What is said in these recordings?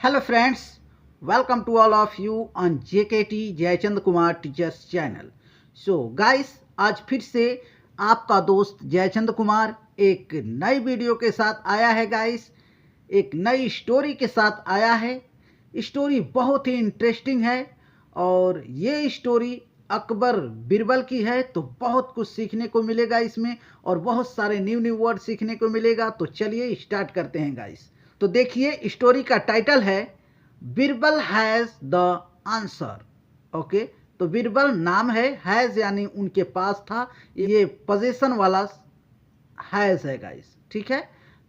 Hello friends, welcome to all of you on JKT Jaichand Kumar teachers channel. So guys, आज फिर से आपका दोस्त जयचंद कुमार एक नई वीडियो के साथ आया है। गाइस, एक नई स्टोरी के साथ आया है। स्टोरी बहुत ही इंटरेस्टिंग है और ये स्टोरी अकबर बिरबल की है, तो बहुत कुछ सीखने को मिलेगा इसमें और बहुत सारे न्यू वर्ड सीखने को मिलेगा। तो चलिए स्टार्ट करते हैं गाइस। तो देखिए, स्टोरी का टाइटल है Birbal has the answer. Okay, तो बिरबल नाम है, हैज़ यानी उनके पास था, ये पोजीशन वाला हैज़ है गाइस। ठीक है,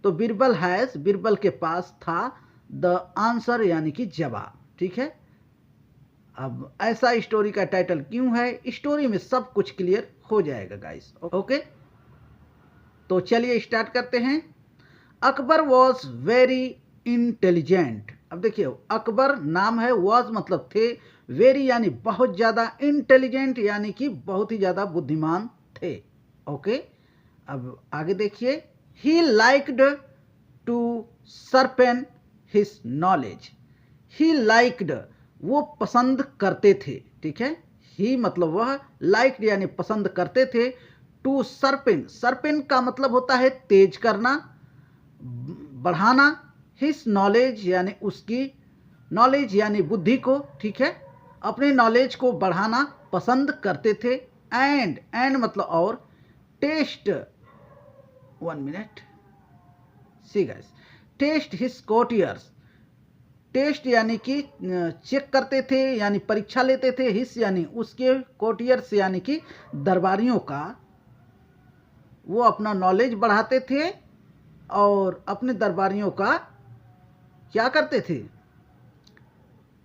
तो बिरबल हैज़, बिरबल के पास था द आंसर यानी कि जवाब। ठीक है, अब ऐसा स्टोरी का टाइटल क्यों है, स्टोरी में सब कुछ क्लियर हो जाएगा गाइस। ओके, तो चलिए स्टार्ट करते हैं। Akbar was very intelligent. अब देखिए, अकबर नाम है, वॉज मतलब थे, वेरी यानी बहुत ज़्यादा, इंटेलिजेंट यानी कि बहुत ही ज़्यादा बुद्धिमान थे। ओके, अब आगे देखिए। He liked to sharpen his knowledge. He liked, वो पसंद करते थे। ठीक है, ही मतलब वह, लाइक्ड यानी पसंद करते थे, टू सरपेन, सरपेन का मतलब होता है तेज करना, बढ़ाना, हिज नॉलेज यानी उसकी नॉलेज यानी बुद्धि को। ठीक है, अपने नॉलेज को बढ़ाना पसंद करते थे। एंड मतलब और, test, 1 minute, see guys, test his courtiers. Test यानी कि चेक करते थे यानी परीक्षा लेते थे, हिस यानी उसके, कोटियर्स यानी कि दरबारियों का, वो अपना नॉलेज बढ़ाते थे और अपने दरबारियों का क्या करते थे,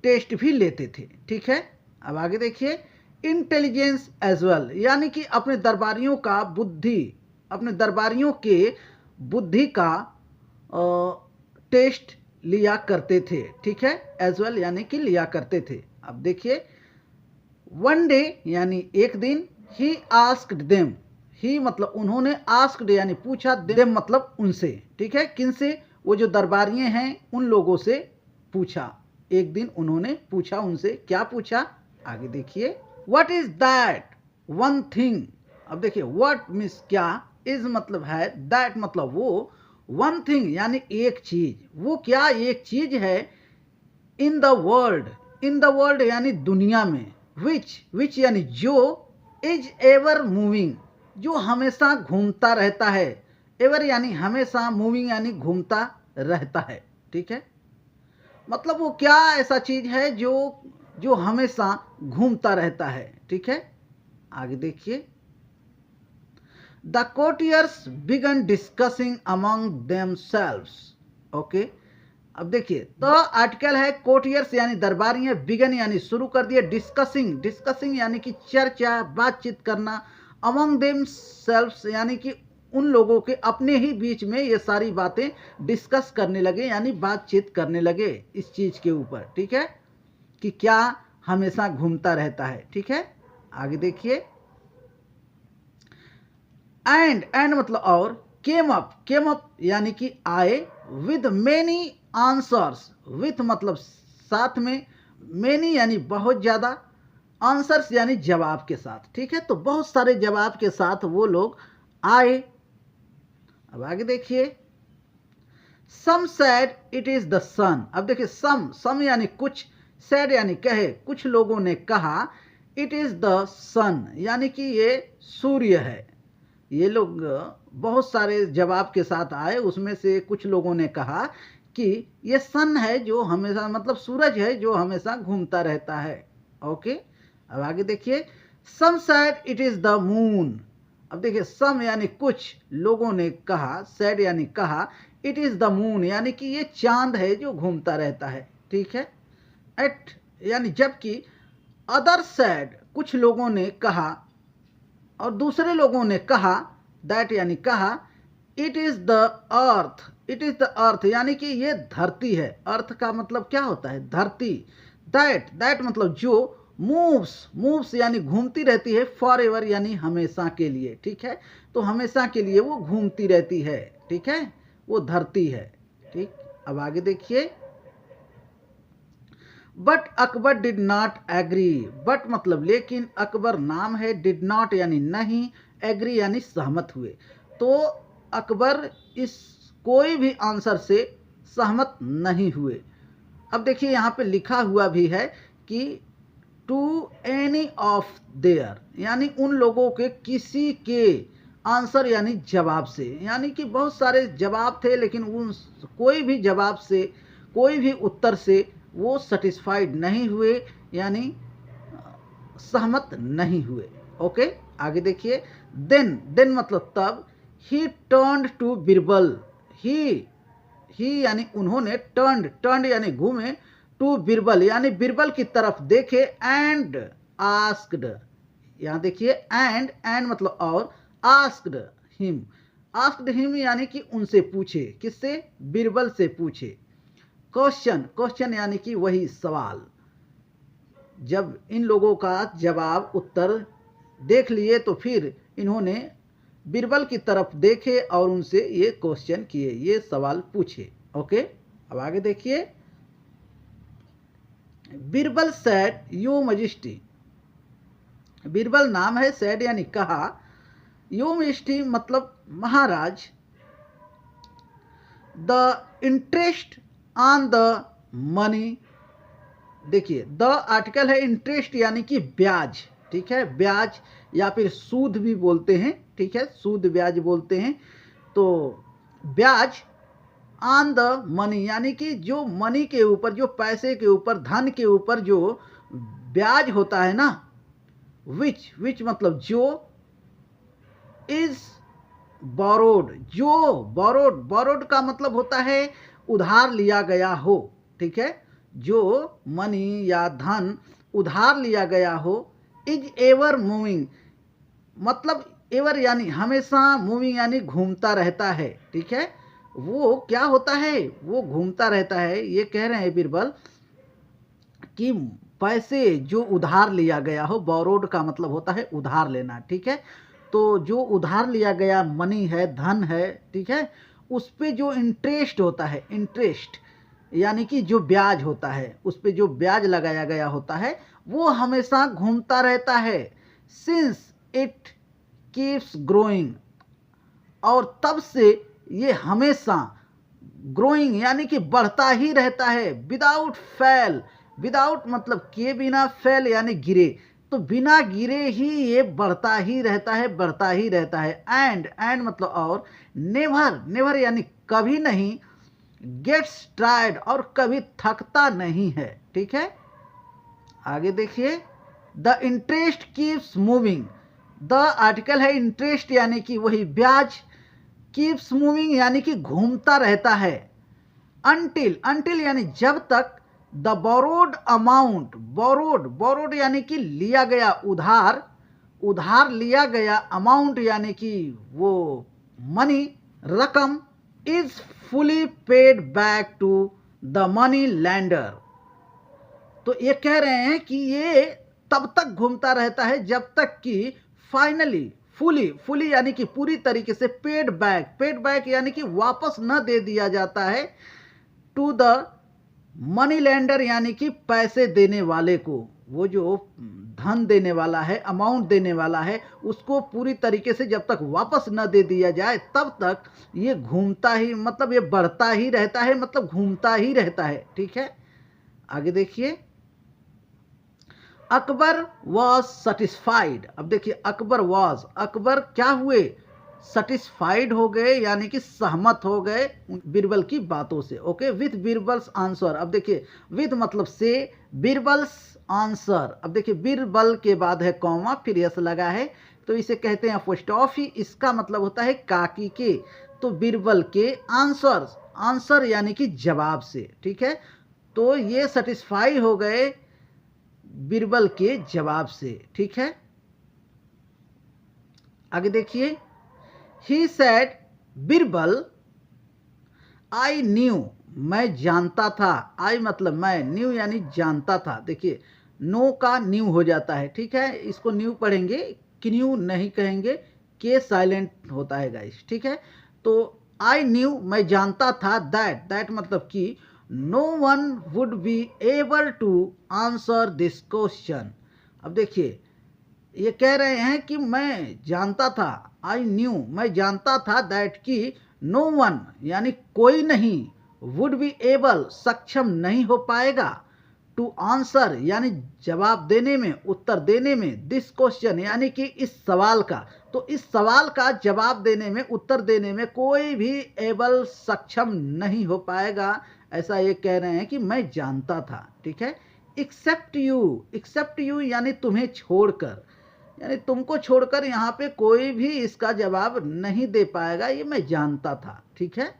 टेस्ट भी लेते थे। ठीक है, अब आगे देखिए। इंटेलिजेंस एज वेल, यानी कि अपने दरबारियों का बुद्धि, अपने दरबारियों के बुद्धि का टेस्ट लिया करते थे। ठीक है, एज वेल यानी कि लिया करते थे। अब देखिए, वन डे यानी एक दिन, ही आस्क्ड देम, ही मतलब उन्होंने, आस्क्ड यानी पूछा, देम मतलब उनसे। ठीक है, किन से, वो जो दरबारिये हैं उन लोगों से पूछा। एक दिन उन्होंने पूछा उनसे, क्या पूछा, आगे देखिए। What is that one thing. अब देखिए, व्हाट मीन्स क्या, इज मतलब है, दैट मतलब वो, वन थिंग यानी एक चीज, वो क्या एक चीज है, in the world, in the world यानी दुनिया में, विच यानी जो, इज एवर मूविंग, जो हमेशा घूमता रहता है, एवर यानी हमेशा, मूविंग यानी घूमता रहता है। ठीक है, मतलब वो क्या ऐसा चीज है जो जो हमेशा घूमता रहता है। ठीक है, आगे देखिए। The courtiers began discussing among themselves. Okay, अब देखिए, तो आर्टिकल है, कोटियर्स यानी दरबारी, बिगन यानी शुरू कर दिए, डिस्कसिंग, डिस्कसिंग यानी कि चर्चा, बातचीत करना, अमंग देम सेल्व्स यानी कि उन लोगों के अपने ही बीच में ये सारी बातें डिस्कस करने लगे यानी बातचीत करने लगे इस चीज के ऊपर। ठीक है, कि क्या हमेशा घूमता रहता है। ठीक है, आगे देखिए। एंड मतलब और, केम अप यानी कि आए, विद मेनी आंसर्स, विथ मतलब साथ में, मेनी यानी बहुत ज़्यादा, आंसर्स यानी जवाब के साथ। ठीक है, तो बहुत सारे जवाब के साथ वो लोग आए। अब आगे देखिए। Some said it is the सन। अब देखिए, सम यानी कुछ, सैड यानी कहे, कुछ लोगों ने कहा, इट इज द सन यानी कि ये सूर्य है। ये लोग बहुत सारे जवाब के साथ आए, उसमें से कुछ लोगों ने कहा कि ये सन है जो हमेशा, मतलब सूरज है जो हमेशा घूमता रहता है। ओके, अब आगे देखिए। Some said it is the moon. अब देखिए, सम यानी कुछ लोगों ने कहा, सैड यानी कहा, इट इज द मून यानी कि ये चांद है जो घूमता रहता है। ठीक है, एट यानी जबकि, अदर सैड कुछ लोगों ने कहा और दूसरे लोगों ने कहा, दैट यानी कहा, it is the earth, it is the earth यानी कि ये धरती है। अर्थ का मतलब क्या होता है, धरती। दैट मतलब जो, मूव्स यानी घूमती रहती है, फॉर एवर यानी हमेशा के लिए। ठीक है, तो हमेशा के लिए वो घूमती रहती है। ठीक है, वो धरती है। ठीक, अब आगे देखिए। But Akbar did not agree, but मतलब लेकिन, अकबर नाम है, डिड नॉट यानी नहीं, एग्री यानी सहमत हुए। तो अकबर इस कोई भी आंसर से सहमत नहीं हुए। अब देखिए यहाँ पे लिखा हुआ भी है कि टू एनी ऑफ देयर, यानी उन लोगों के किसी के, आंसर यानी जवाब से, यानी कि बहुत सारे जवाब थे लेकिन उन कोई भी जवाब से, कोई भी उत्तर से वो सेटिस्फाइड नहीं हुए, यानी सहमत नहीं हुए। ओके, आगे देखिए। देन मतलब तब, ही टर्न्ड टू बिरबल, ही यानी उन्होंने, टर्न्ड यानी घूमे, टू बिरबल यानी बिरबल की तरफ देखे, एंड आस्क्ड, यहाँ देखिए एंड मतलब और, आस्क्ड हिम यानी कि उनसे पूछे, किससे, बिरबल से पूछे। क्वेश्चन यानी कि वही सवाल। जब इन लोगों का जवाब उत्तर देख लिए तो फिर इन्होंने बिरबल की तरफ देखे और उनसे ये क्वेश्चन किए, ये सवाल पूछे। ओके, अब आगे देखिए। Birbal said, your majesty, Birbal नाम है, सेड यानी कहा, यो मजिस्टी मतलब महाराज, the interest on the money, देखिए द आर्टिकल है, इंटरेस्ट यानी कि ब्याज, ठीक है, ब्याज या फिर सूद भी बोलते हैं, ठीक है, सूद ब्याज बोलते हैं। तो ब्याज ऑन द मनी यानी कि जो मनी के ऊपर, जो पैसे के ऊपर, धन के ऊपर जो ब्याज होता है ना, विच मतलब जो, इज बोरोड, जो बोरोड का मतलब होता है उधार लिया गया हो, ठीक है, जो मनी या धन उधार लिया गया हो। इज एवर मूविंग मतलब एवर यानी हमेशा, मूविंग यानी घूमता रहता है, ठीक है, वो क्या होता है, वो घूमता रहता है। ये कह रहे हैं बिरबल कि पैसे जो उधार लिया गया हो, बोरोड का मतलब होता है उधार लेना, ठीक है, तो जो उधार लिया गया मनी है, धन है, ठीक है, उस पे जो इंटरेस्ट होता है, इंटरेस्ट यानी कि जो ब्याज होता है, उस पे जो ब्याज लगाया गया होता है, वो हमेशा घूमता रहता है। सिंस इट कीप्स ग्रोइंग, और तब से ये हमेशा ग्रोइंग यानी कि बढ़ता ही रहता है। विदाउट फेल, विदाउट मतलब के बिना, फेल यानी गिरे, तो बिना गिरे ही ये बढ़ता ही रहता है, बढ़ता ही रहता है। एंड मतलब और, नेवर यानी कभी नहीं, गेट्स टायर्ड और कभी थकता नहीं है, ठीक है। आगे देखिए। The interest keeps moving, the article है, इंटरेस्ट यानी कि वही ब्याज, कीप्स मूविंग यानी कि घूमता रहता है। अंटिल यानी जब तक, द बोरोड अमाउंट, बोरोड यानी कि लिया गया, उधार लिया गया, अमाउंट यानी कि वो मनी, रकम, is fully paid back to the money lender. तो ये कह रहे हैं कि ये तब तक घूमता रहता है जब तक कि फाइनली, फुली यानी कि पूरी तरीके से, पेड बैक यानी कि वापस न दे दिया जाता है, टू द मनी लैंडर यानी कि पैसे देने वाले को, वो जो धन देने वाला है, अमाउंट देने वाला है, उसको पूरी तरीके से जब तक वापस न दे दिया जाए तब तक ये घूमता ही, मतलब ये बढ़ता ही रहता है, मतलब घूमता ही रहता है, ठीक है। आगे देखिए। अकबर वॉज सेटिस्फाइड, अब देखिए अकबर क्या हुए, सेटिस्फाइड हो गए यानी कि सहमत हो गए बिरबल की बातों से। ओके, विथ बिरबल्स आंसर, अब देखिए विथ मतलब से, बिरबल्स आंसर, अब देखिए बिरबल के बाद है कॉमा, फिर यस लगा है, तो इसे कहते हैं अपोस्ट्रोफी, इसका मतलब होता है काकी के, तो बिरबल के आंसर यानी कि जवाब से, ठीक है, तो ये सेटिस्फाई हो गए बिरबल के जवाब से, ठीक है। आगे देखिए। He said, Birbal, I knew, मैं जानता था, आई मतलब मैं, न्यू यानी जानता था, देखिए नो का न्यू हो जाता है, ठीक है, इसको न्यू पढ़ेंगे, क्न्यू नहीं कहेंगे, के साइलेंट होता है गाइस, ठीक है। तो आई न्यू मैं जानता था, दैट मतलब कि no one would be able to answer this question. अब देखिए, ये कह रहे हैं कि मैं जानता था, आई न्यू, मैं जानता था दैट कि नो वन यानी कोई नहीं, वुड बी एबल सक्षम नहीं हो पाएगा, टू आंसर यानी जवाब देने में, उत्तर देने में, दिस क्वेश्चन यानी कि इस सवाल का। तो इस सवाल का जवाब देने में, उत्तर देने में कोई भी एबल सक्षम नहीं हो पाएगा, ऐसा ये कह रहे हैं कि मैं जानता था। ठीक है, एक्सेप्ट यू यानी तुम्हें छोड़कर, यानी तुमको छोड़कर यहाँ पे कोई भी इसका जवाब नहीं दे पाएगा, ये मैं जानता था। ठीक है,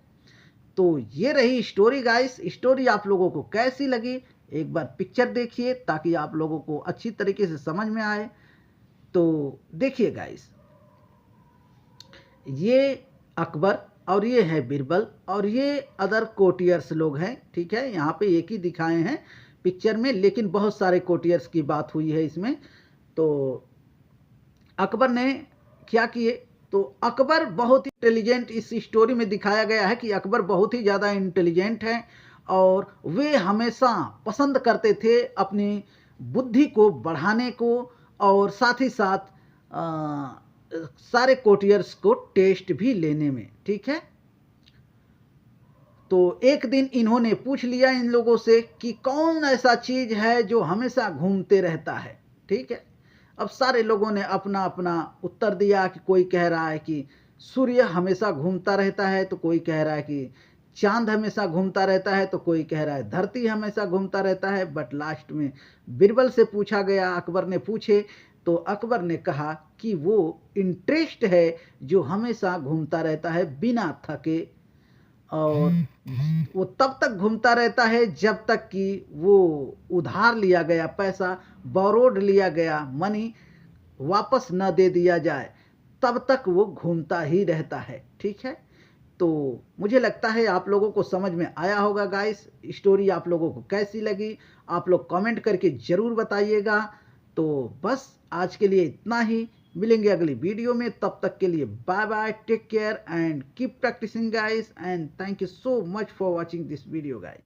तो ये रही स्टोरी गाइस। स्टोरी आप लोगों को कैसी लगी एक बार पिक्चर देखिए ताकि आप लोगों को अच्छी तरीके से समझ में आए। तो देखिए गाइस, ये अकबर और ये है बीरबल और ये अदर कोटियर्स लोग हैं। ठीक है, यहाँ पे एक ही दिखाए हैं पिक्चर में, लेकिन बहुत सारे कोटियर्स की बात हुई है इसमें। तो अकबर ने क्या किए, तो अकबर बहुत ही इंटेलिजेंट, इस स्टोरी में दिखाया गया है कि अकबर बहुत ही ज़्यादा इंटेलिजेंट हैं और वे हमेशा पसंद करते थे अपनी बुद्धि को बढ़ाने को और साथ ही साथ सारे कोटियर्स को टेस्ट भी लेने में। ठीक है, तो एक दिन इन्होंने पूछ लिया इन लोगों से कि कौन ऐसा चीज़ है जो हमेशा घूमते रहता है। ठीक है, अब सारे लोगों ने अपना अपना उत्तर दिया कि कोई कह रहा है कि सूर्य हमेशा घूमता रहता है, तो कोई कह रहा है कि चांद हमेशा घूमता रहता है, तो कोई कह रहा है धरती हमेशा घूमता रहता है। बट लास्ट में बीरबल से पूछा गया, अकबर ने पूछे, तो अकबर ने कहा कि वो इंटरेस्ट है जो हमेशा घूमता रहता है बिना थके, और वो तब तक घूमता रहता है जब तक कि वो उधार लिया गया पैसा, बोरोड लिया गया मनी वापस न दे दिया जाए, तब तक वो घूमता ही रहता है। ठीक है, तो मुझे लगता है आप लोगों को समझ में आया होगा गाइस। स्टोरी आप लोगों को कैसी लगी आप लोग कमेंट करके ज़रूर बताइएगा। तो बस आज के लिए इतना ही, मिलेंगे अगली वीडियो में, तब तक के लिए bye bye, take care and keep practising guys, and thank you so much for watching this video guys.